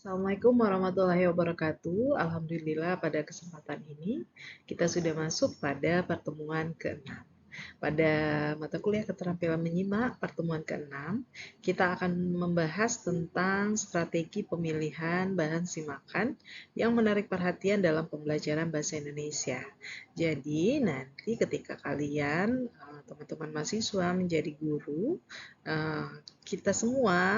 Assalamualaikum warahmatullahi wabarakatuh. Alhamdulillah pada kesempatan ini kita sudah masuk pada pertemuan ke-6. Pada mata kuliah keterampilan menyimak pertemuan ke-6, kita akan membahas tentang strategi pemilihan bahan simakan yang menarik perhatian dalam pembelajaran bahasa Indonesia. Jadi nanti ketika kalian teman-teman mahasiswa menjadi guru,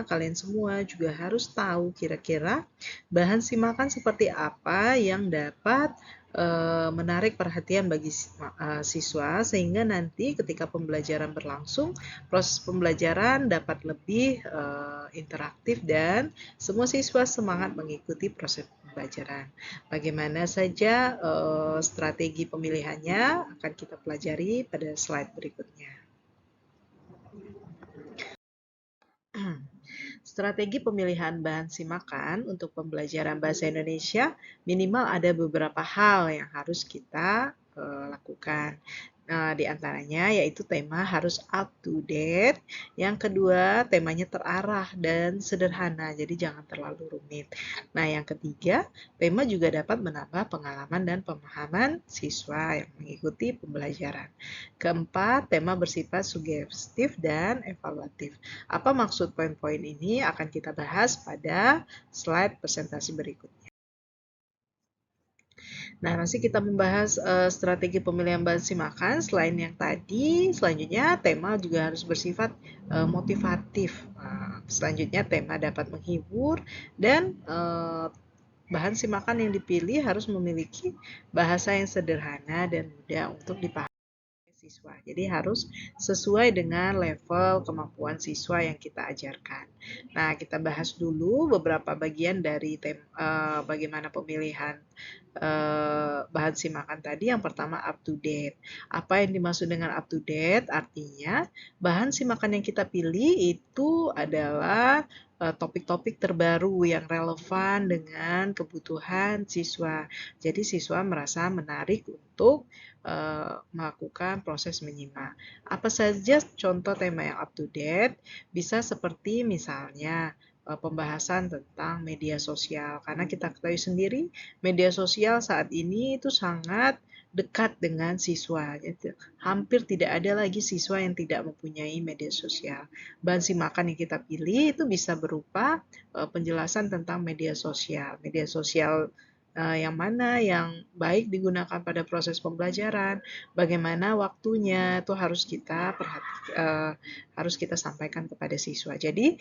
kalian semua juga harus tahu kira-kira bahan simakan seperti apa yang dapat menarik perhatian bagi siswa sehingga nanti ketika pembelajaran berlangsung, proses pembelajaran dapat lebih interaktif dan semua siswa semangat mengikuti proses pembelajaran. Bagaimana saja strategi pemilihannya akan kita pelajari pada slide berikutnya. Strategi pemilihan bahan simakan untuk pembelajaran bahasa Indonesia minimal ada beberapa hal yang harus kita lakukan. Di antaranya yaitu tema harus up to date. Yang kedua, temanya terarah dan sederhana, jadi jangan terlalu rumit. Nah, yang ketiga, tema juga dapat menambah pengalaman dan pemahaman siswa yang mengikuti pembelajaran. Keempat, tema bersifat sugestif dan evaluatif. Apa maksud poin-poin ini akan kita bahas pada slide presentasi berikutnya. Nah, masih kita membahas strategi pemilihan bahan simakan. Selain yang tadi, selanjutnya tema juga harus bersifat motivatif. Selanjutnya tema dapat menghibur dan bahan simakan yang dipilih harus memiliki bahasa yang sederhana dan mudah untuk dipahami siswa. Jadi harus sesuai dengan level kemampuan siswa yang kita ajarkan. Nah, kita bahas dulu beberapa bagian dari bagaimana pemilihan bahan simakan tadi. Yang pertama up to date. Apa yang dimaksud dengan up to date? Artinya bahan simakan yang kita pilih itu adalah topik-topik terbaru yang relevan dengan kebutuhan siswa. Jadi siswa merasa menarik untuk melakukan proses menyimak. Apa saja contoh tema yang up to date? Bisa seperti misalnya pembahasan tentang media sosial. Karena kita ketahui sendiri, media sosial saat ini itu sangat dekat dengan siswa. Hampir tidak ada lagi siswa yang tidak mempunyai media sosial. Bahan simakan yang kita pilih itu bisa berupa penjelasan tentang media sosial. Media sosial yang mana yang baik digunakan pada proses pembelajaran, bagaimana waktunya itu harus kita sampaikan kepada siswa. Jadi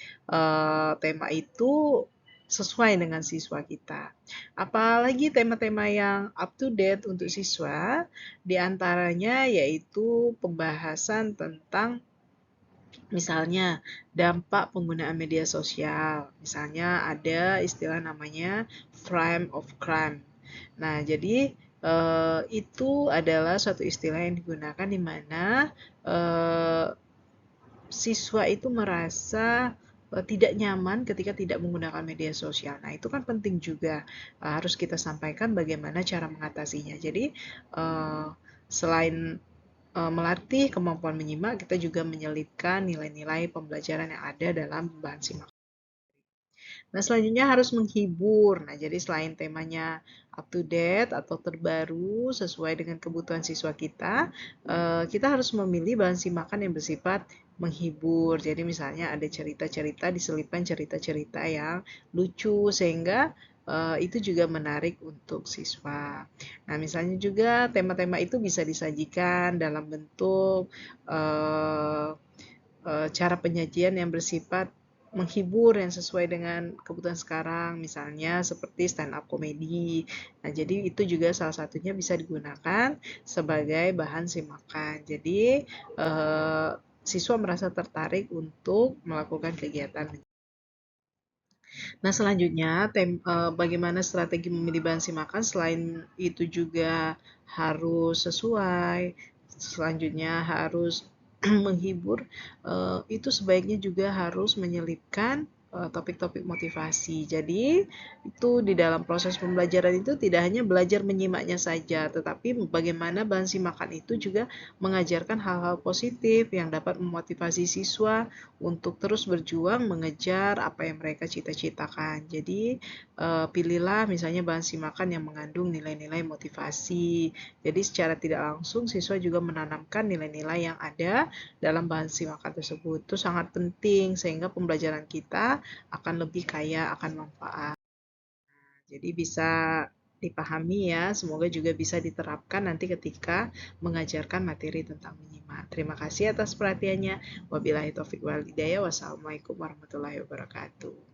tema itu sesuai dengan siswa kita. Apalagi tema-tema yang up to date untuk siswa, diantaranya yaitu pembahasan tentang misalnya dampak penggunaan media sosial. Misalnya ada istilah namanya frame of crime. Nah, jadi itu adalah suatu istilah yang digunakan di mana siswa itu merasa tidak nyaman ketika tidak menggunakan media sosial. Nah, itu kan penting juga. Harus kita sampaikan bagaimana cara mengatasinya. Jadi, selain melatih kemampuan menyimak, kita juga menyelipkan nilai-nilai pembelajaran yang ada dalam bahan simak. Nah, selanjutnya harus menghibur. Nah, jadi selain temanya up to date atau terbaru sesuai dengan kebutuhan siswa kita harus memilih bahan simakan yang bersifat menghibur. Jadi misalnya ada cerita-cerita, diselipkan cerita-cerita yang lucu sehingga itu juga menarik untuk siswa. Nah, misalnya juga tema-tema itu bisa disajikan dalam bentuk cara penyajian yang bersifat menghibur yang sesuai dengan kebutuhan sekarang, misalnya seperti stand up comedy. Nah, jadi itu juga salah satunya bisa digunakan sebagai bahan simakan. Jadi, siswa merasa tertarik untuk melakukan kegiatan. Nah, selanjutnya bagaimana strategi memilih bahan simakan selain itu juga harus sesuai, selanjutnya harus menghibur, itu sebaiknya juga harus menyelipkan topik-topik motivasi. Jadi, itu di dalam proses pembelajaran itu tidak hanya belajar menyimaknya saja, tetapi bagaimana bahan simakan itu juga mengajarkan hal-hal positif yang dapat memotivasi siswa untuk terus berjuang mengejar apa yang mereka cita-citakan. Jadi, pilihlah misalnya bahan simakan yang mengandung nilai-nilai motivasi. Jadi, secara tidak langsung siswa juga menanamkan nilai-nilai yang ada dalam bahan simakan tersebut. Itu sangat penting sehingga pembelajaran kita akan lebih kaya akan manfaat. Jadi bisa dipahami ya, semoga juga bisa diterapkan nanti ketika mengajarkan materi tentang menyimak. Terima kasih atas perhatiannya. Wabillahi taufiq wal hidayah. Wassalamualaikum warahmatullahi wabarakatuh.